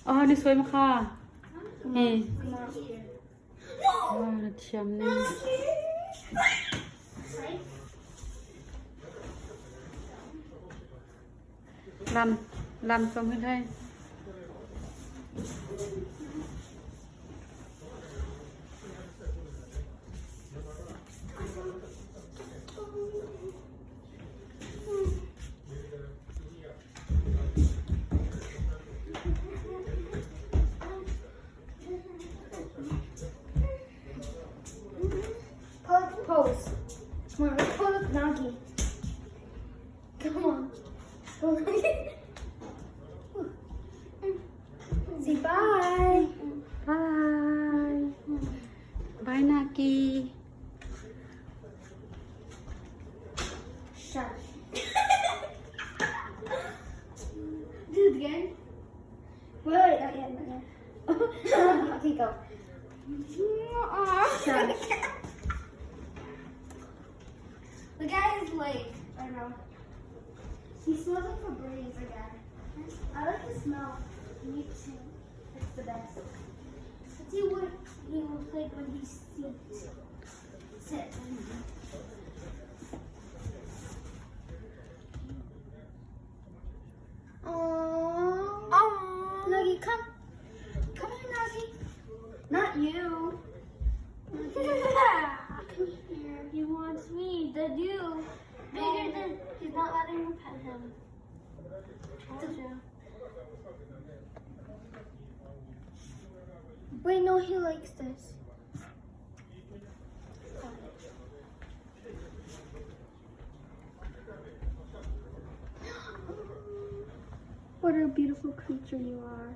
อ๋อนี่สวยมากค่ะนี่ Come on. ว้าวเชียมนี่ ลำส่งขึ้นให้ Pose. Come on, let's pull up Nagi. Come on. Say bye. บายบายนากี Shut. Do it again. Wait, not yet, not yet. Okay, go. Shut. The guy is late. I know. He smells like Febreze again. I like the smell. Me too. It's the best. Let's see what he looks like when he sits. Sit. Aww. Nuggie, come. Come here, Nuggie. Not you. Come here. He wants me. The you. Bigger than. He's not letting me pet him. Told you. Wait, no, he likes this. What a beautiful creature you are.